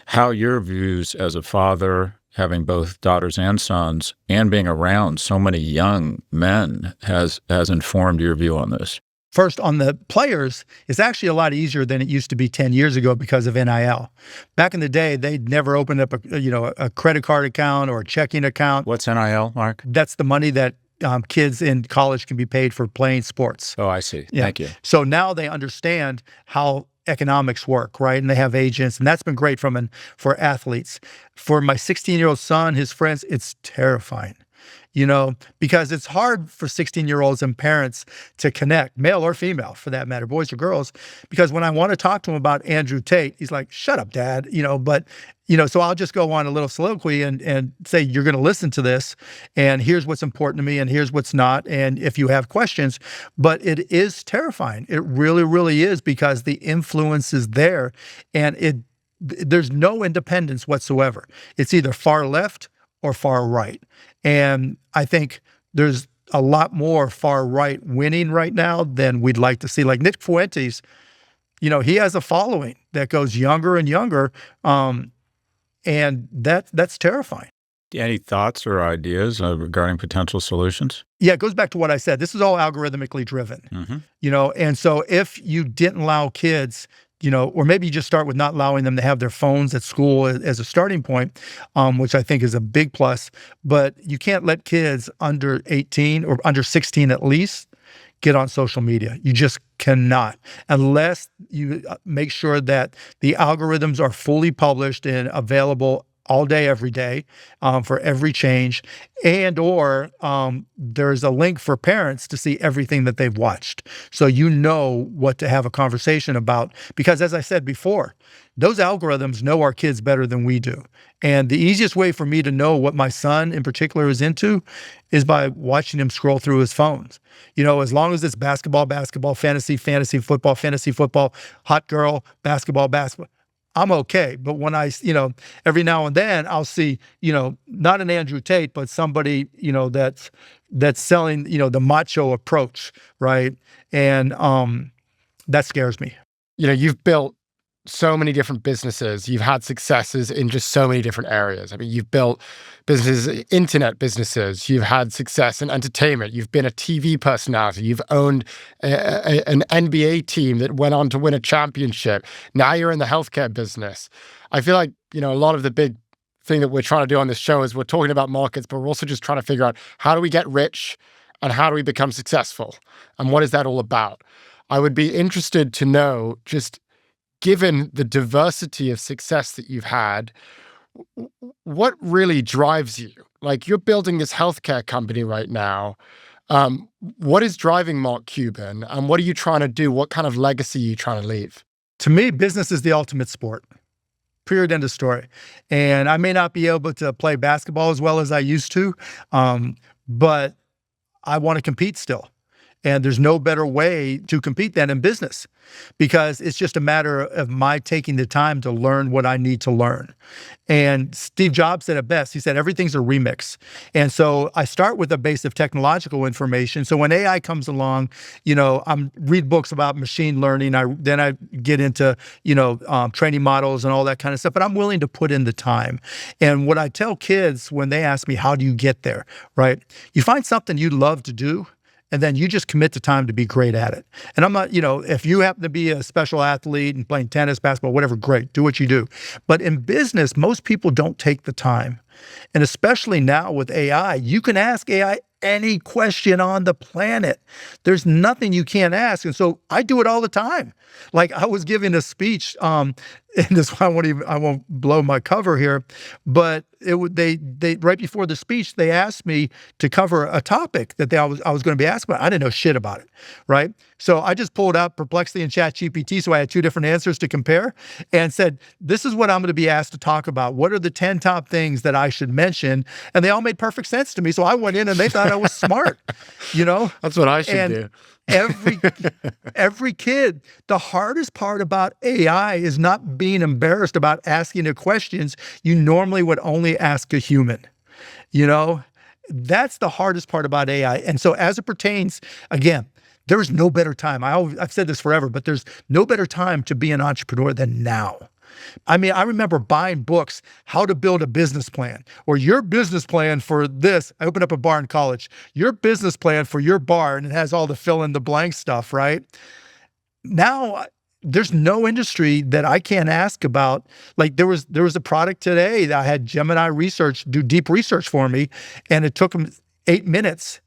how your views as a father, having both daughters and sons, and being around so many young men has informed your view on this. First, on the players, it's actually a lot easier than it used to be 10 years ago because of NIL. Back in the day, they'd never opened up a credit card account or a checking account. What's NIL, Mark? That's the money that kids in college can be paid for playing sports. Oh, I see. Yeah. Thank you. So now they understand how economics work, right? And they have agents, and that's been great for athletes. For my 16-year-old son, his friends, it's terrifying. Because it's hard for 16-year-olds and parents to connect, male or female for that matter, boys or girls, because when I want to talk to him about Andrew Tate, he's like, shut up, Dad, so I'll just go on a little soliloquy and say, you're going to listen to this, and here's what's important to me, and here's what's not, and if you have questions. But it is terrifying. It really, really is, because the influence is there, and there's no independence whatsoever. It's either far left or far right. And I think there's a lot more far right winning right now than we'd like to see. Like Nick Fuentes, he has a following that goes younger and younger. And that's terrifying. Any thoughts or ideas regarding potential solutions? Yeah, it goes back to what I said. This is all algorithmically driven, and so if you didn't allow kids, or maybe you just start with not allowing them to have their phones at school as a starting point, which I think is a big plus, but you can't let kids under 18 or under 16 at least get on social media. You just cannot, unless you make sure that the algorithms are fully published and available all day, every day, for every change, or there's a link for parents to see everything that they've watched. So you know what to have a conversation about. Because as I said before, those algorithms know our kids better than we do. And the easiest way for me to know what my son in particular is into is by watching him scroll through his phones. As long as it's basketball, fantasy, football, hot girl, basketball. I'm okay. But when every now and then I'll see, not an Andrew Tate, but somebody, that's selling, the macho approach, right? And that scares me. You've built so many different businesses. You've had successes in just so many different areas. I mean, you've built businesses, internet businesses. You've had success in entertainment. You've been a TV personality. You've owned an NBA team that went on to win a championship. Now you're in the healthcare business. I feel like, a lot of the big thing that we're trying to do on this show is we're talking about markets, but we're also just trying to figure out how do we get rich and how do we become successful? And what is that all about? I would be interested to know, just given the diversity of success that you've had, what really drives you? Like, you're building this healthcare company right now. What is driving Mark Cuban, and what are you trying to do? What kind of legacy are you trying to leave? To me, business is the ultimate sport. Period, end of story. And I may not be able to play basketball as well as I used to, but I want to compete still. And there's no better way to compete than in business, because it's just a matter of my taking the time to learn what I need to learn. And Steve Jobs said it best. He said, everything's a remix. And so I start with a base of technological information. So when AI comes along, I'm read books about machine learning. Then I get into, training models and all that kind of stuff, but I'm willing to put in the time. And what I tell kids when they ask me, how do you get there, right? You find something you love to do, and then you just commit the time to be great at it. And I'm not, if you happen to be a special athlete and playing tennis, basketball, whatever, great, do what you do. But in business, most people don't take the time. And especially now with AI, you can ask AI any question on the planet. There's nothing you can't ask. And so I do it all the time. Like, I was giving a speech and that's why I won't blow my cover here, but they right before the speech, they asked me to cover a topic that I was going to be asked about. I didn't know shit about it, right? So I just pulled out Perplexity and ChatGPT, so I had two different answers to compare, and said, this is what I'm going to be asked to talk about. What are the 10 top things that I should mention? And they all made perfect sense to me. So I went in and they thought I was smart, you know? That's what I should do. Every kid, the hardest part about AI is not being embarrassed about asking the questions you normally would only ask a human. You know, that's the hardest part about AI. And so as it pertains, again, there is no better time. I've said this forever, but there's no better time to be an entrepreneur than now. I mean, I remember buying books, how to build a business plan, or your business plan for this. I opened up a bar in college. Your business plan for your bar, and it has all the fill in the blank stuff, right? Now, there's no industry that I can't ask about. Like there was a product today that I had Gemini Research do deep research for me, and it took them 8 minutes.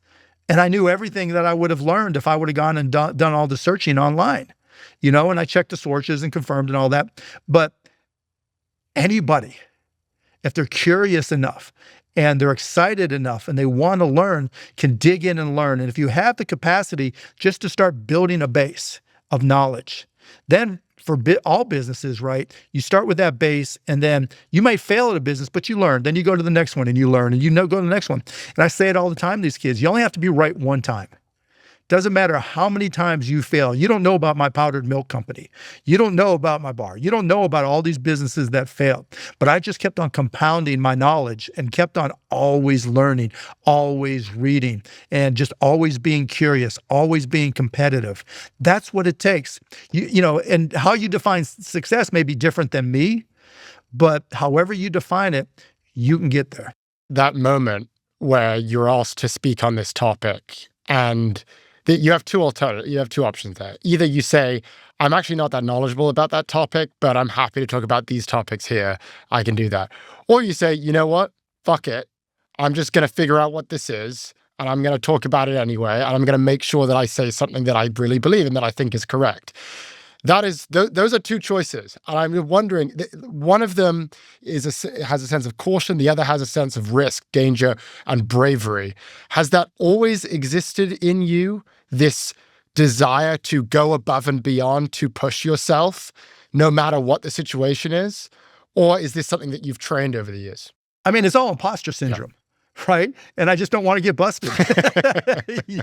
And I knew everything that I would have learned if I would have gone and done all the searching online, you know, and I checked the sources and confirmed and all that. But anybody, if they're curious enough and they're excited enough and they want to learn, can dig in and learn. And if you have the capacity just to start building a base of knowledge, then for all businesses, right, you start with that base, and then you might fail at a business, but you learn. Then you go to the next one and you learn, and go to the next one. And I say it all the time to these kids, you only have to be right one time. Doesn't matter how many times you fail. You don't know about my powdered milk company. You don't know about my bar. You don't know about all these businesses that failed. But I just kept on compounding my knowledge and kept on always learning, always reading, and just always being curious, always being competitive. That's what it takes. You know, and how you define success may be different than me, but however you define it, you can get there. That moment where you're asked to speak on this topic, and you have two options there. Either you say, I'm actually not that knowledgeable about that topic, but I'm happy to talk about these topics here. I can do that. Or you say, you know what? Fuck it. I'm just going to figure out what this is, and I'm going to talk about it anyway, and I'm going to make sure that I say something that I really believe and that I think is correct. Those are two choices. And I'm wondering, one of them has a sense of caution, the other has a sense of risk, danger, and bravery. Has that always existed in you, this desire to go above and beyond, to push yourself, no matter what the situation is? Or is this something that you've trained over the years? I mean, it's all imposter syndrome. Yeah. Right? And I just don't want to get busted,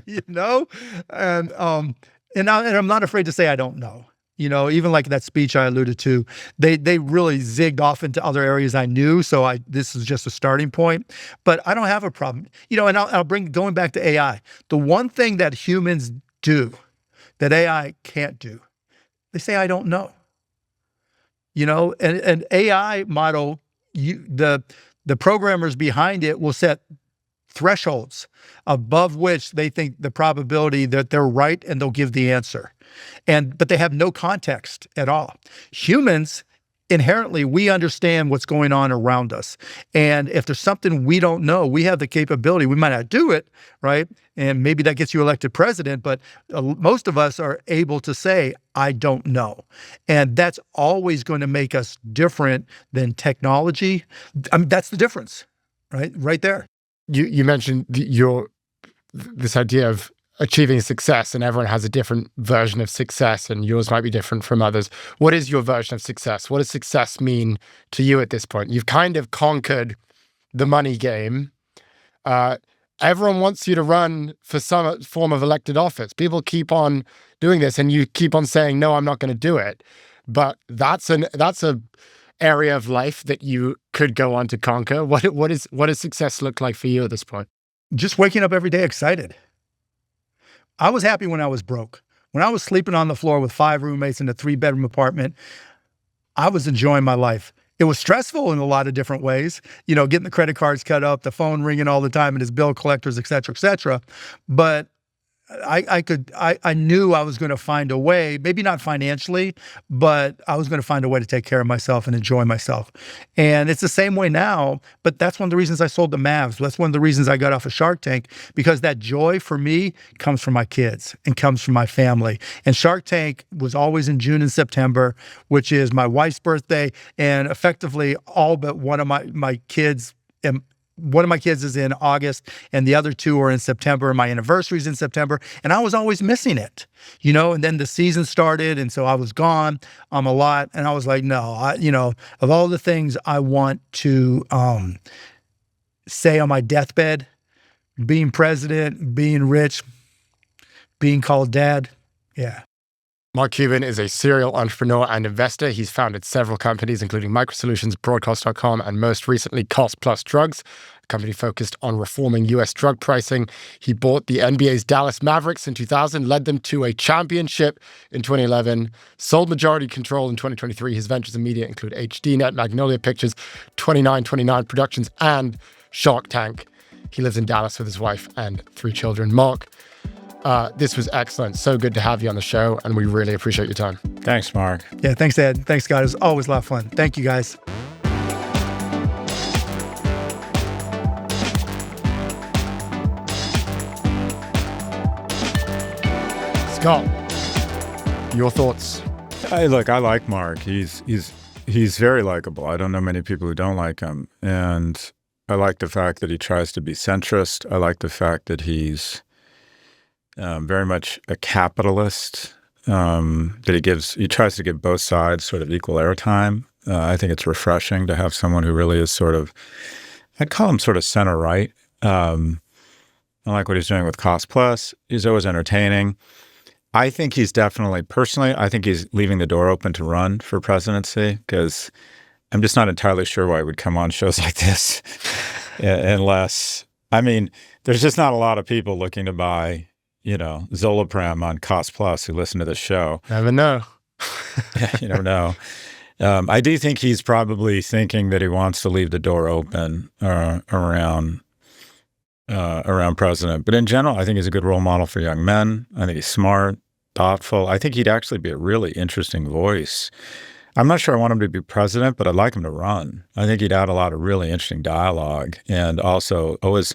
you know? And I'm not afraid to say I don't know. You know, even like that speech I alluded to, they really zigged off into other areas I knew. So this is just a starting point, but I don't have a problem. You know, and I'll bring, going back to AI, the one thing that humans do that AI can't do, they say, I don't know. You know, and an AI model, the programmers behind it will set thresholds above which they think the probability that they're right, and they'll give the answer. But they have no context at all. Humans, inherently, we understand what's going on around us. And if there's something we don't know, we have the capability. We might not do it, right? And maybe that gets you elected president, but most of us are able to say, I don't know. And that's always going to make us different than technology. I mean, that's the difference, right? Right there. You mentioned this idea of achieving success, and everyone has a different version of success, and yours might be different from others. What is your version of success? What does success mean to you at this point? You've kind of conquered the money game. Everyone wants you to run for some form of elected office. People keep on doing this, and you keep on saying, no, I'm not going to do it. But that's a area of life that you could go on to conquer. What does success look like for you at this point? Just waking up every day excited. I was happy when I was broke. When I was sleeping on the floor with 5 roommates in a 3-bedroom apartment, I was enjoying my life. It was stressful in a lot of different ways, you know, getting the credit cards cut up, the phone ringing all the time, and his bill collectors, et cetera, et cetera. But I knew I was going to find a way, maybe not financially, but I was going to find a way to take care of myself and enjoy myself. And it's the same way now, but that's one of the reasons I sold the Mavs. That's one of the reasons I got off of Shark Tank, because that joy for me comes from my kids and comes from my family. And Shark Tank was always in June and September, which is my wife's birthday, and effectively all but one of my kids. One of my kids is in August and the other two are in September. My anniversary's in September. And I was always missing it, and then the season started. And so I was gone a lot. And I was like, no, of all the things I want to say on my deathbed, being president, being rich, being called dad. Yeah. Mark Cuban is a serial entrepreneur and investor. He's founded several companies, including Microsolutions, Broadcast.com, and most recently, Cost Plus Drugs, a company focused on reforming U.S. drug pricing. He bought the NBA's Dallas Mavericks in 2000, led them to a championship in 2011, sold majority control in 2023. His ventures in media include HDNet, Magnolia Pictures, 2929 Productions, and Shark Tank. He lives in Dallas with his wife and 3 children. Mark, this was excellent. So good to have you on the show, and we really appreciate your time. Thanks, Mark. Yeah, thanks, Ed. Thanks, God. It was always a lot of fun. Thank you, guys. Scott, your thoughts? I like Mark. He's very likable. I don't know many people who don't like him, and I like the fact that he tries to be centrist. I like the fact that he's very much a capitalist, that he tries to give both sides sort of equal airtime. I think it's refreshing to have someone who really is I'd call him sort of center right. I like what he's doing with Cost Plus. He's always entertaining. I think he's personally, I think he's leaving the door open to run for presidency, because I'm just not entirely sure why he would come on shows like this unless, there's just not a lot of people looking to buy Zolapram on Cost Plus who listen to the show. Never know. You never know. I do think he's probably thinking that he wants to leave the door open around president. But in general, I think he's a good role model for young men. I think he's smart, thoughtful. I think he'd actually be a really interesting voice. I'm not sure I want him to be president, but I'd like him to run. I think he'd add a lot of really interesting dialogue, and also always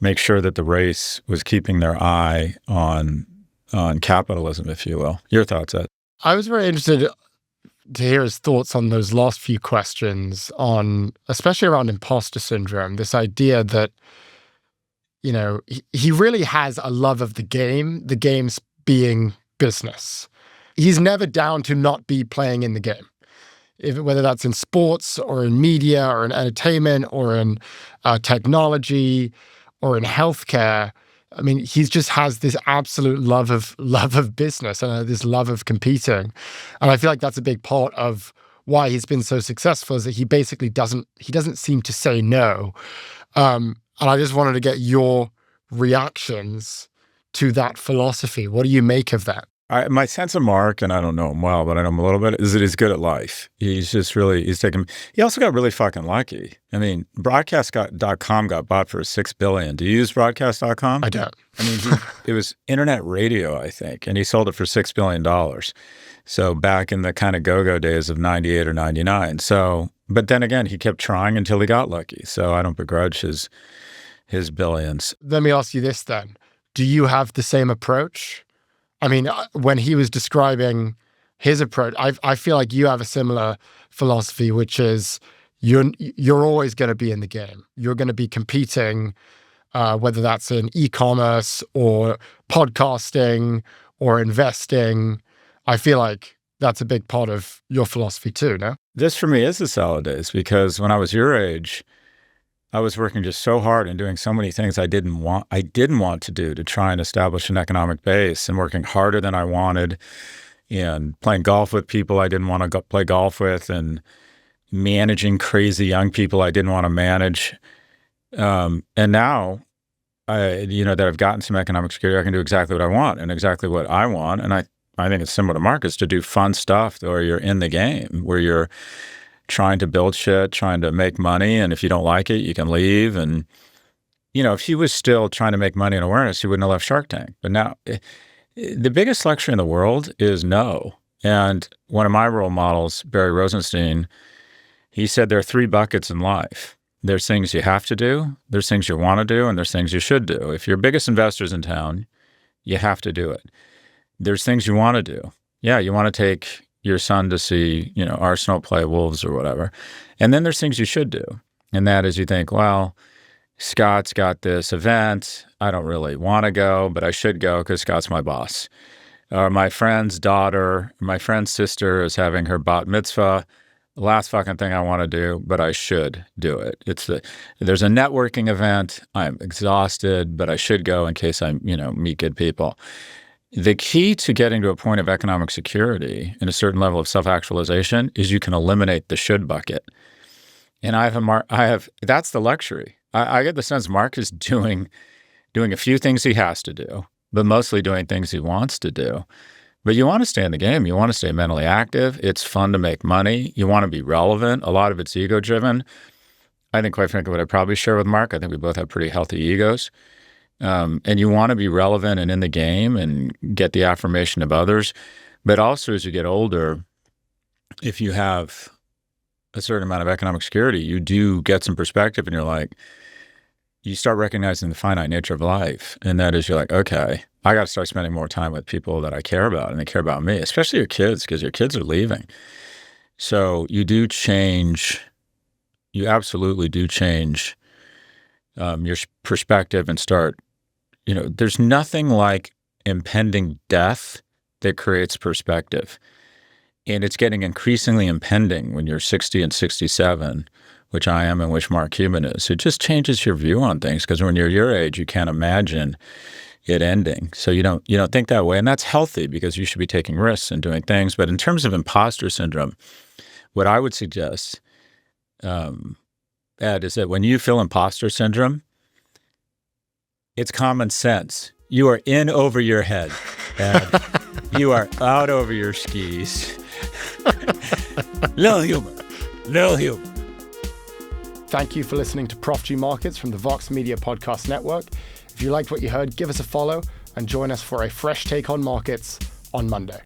make sure that the race was keeping their eye on capitalism, if you will. Your thoughts, Ed? I was very interested to hear his thoughts on those last few questions especially around imposter syndrome, this idea that, he really has a love of the game's being business. He's never down to not be playing in the game. Whether that's in sports or in media or in entertainment or in technology or in healthcare. He just has this absolute love of business and this love of competing. And I feel like that's a big part of why he's been so successful, is that he basically doesn't seem to say no. And I just wanted to get your reactions to that philosophy. What do you make of that? My sense of Mark, and I don't know him well, but I know him a little bit, is that he's good at life. He also got really fucking lucky. Broadcast.com got bought for $6 billion. Do you use Broadcast.com? I don't. It was internet radio, I think, and he sold it for $6 billion. So back in the kind of go-go days of 98 or 99. So, but then again, he kept trying until he got lucky. So I don't begrudge his billions. Let me ask you this then. Do you have the same approach? When he was describing his approach, I feel like you have a similar philosophy, which is you're always going to be in the game. You're going to be competing, whether that's in e-commerce or podcasting or investing. I feel like that's a big part of your philosophy too, no? This for me is the salad days, because when I was your age, I was working just so hard and doing so many things I didn't want to do to try and establish an economic base, and working harder than I wanted, and playing golf with people I didn't want to play golf with, and managing crazy young people I didn't want to manage. And now, that I've gotten some economic security, I can do exactly what I want and exactly what I want. And I think it's similar to Marcus, to do fun stuff where you're in the game, where you're trying to build shit, trying to make money. And if you don't like it, you can leave. And, if he was still trying to make money in awareness, he wouldn't have left Shark Tank. But now, the biggest lecture in the world is no. And one of my role models, Barry Rosenstein, he said there are 3 buckets in life. There's things you have to do, there's things you want to do, and there's things you should do. If your biggest investor's in town, you have to do it. There's things you want to do. Yeah, you want to take your son to see, Arsenal play Wolves or whatever. And then there's things you should do. And that is you think, well, Scott's got this event. I don't really want to go, but I should go because Scott's my boss. Or my friend's daughter, my friend's sister is having her bat mitzvah. The last fucking thing I want to do, but I should do it. There's a networking event. I'm exhausted, but I should go in case I, meet good people. The key to getting to a point of economic security and a certain level of self-actualization is you can eliminate the should bucket. And that's the luxury. I get the sense Mark is doing a few things he has to do, but mostly doing things he wants to do. But you want to stay in the game. You want to stay mentally active. It's fun to make money. You want to be relevant. A lot of it's ego-driven. I think, quite frankly, what I probably share with Mark, I think we both have pretty healthy egos. And you want to be relevant and in the game and get the affirmation of others. But also, as you get older, if you have a certain amount of economic security, you do get some perspective and you're like, you start recognizing the finite nature of life. And that is, you're like, okay, I got to start spending more time with people that I care about and they care about me, especially your kids, because your kids are leaving. So you absolutely do change your perspective and start, there's nothing like impending death that creates perspective. And it's getting increasingly impending when you're 60 and 67, which I am and which Mark Cuban is. It just changes your view on things because when you're your age, you can't imagine it ending. So you don't think that way. And that's healthy because you should be taking risks and doing things. But in terms of imposter syndrome, what I would suggest, Ed, is that when you feel imposter syndrome, it's common sense. You are in over your head, Ed. You are out over your skis. Little humor. Thank you for listening to Prof G Markets from the Vox Media Podcast Network. If you liked what you heard, give us a follow and join us for a fresh take on markets on Monday.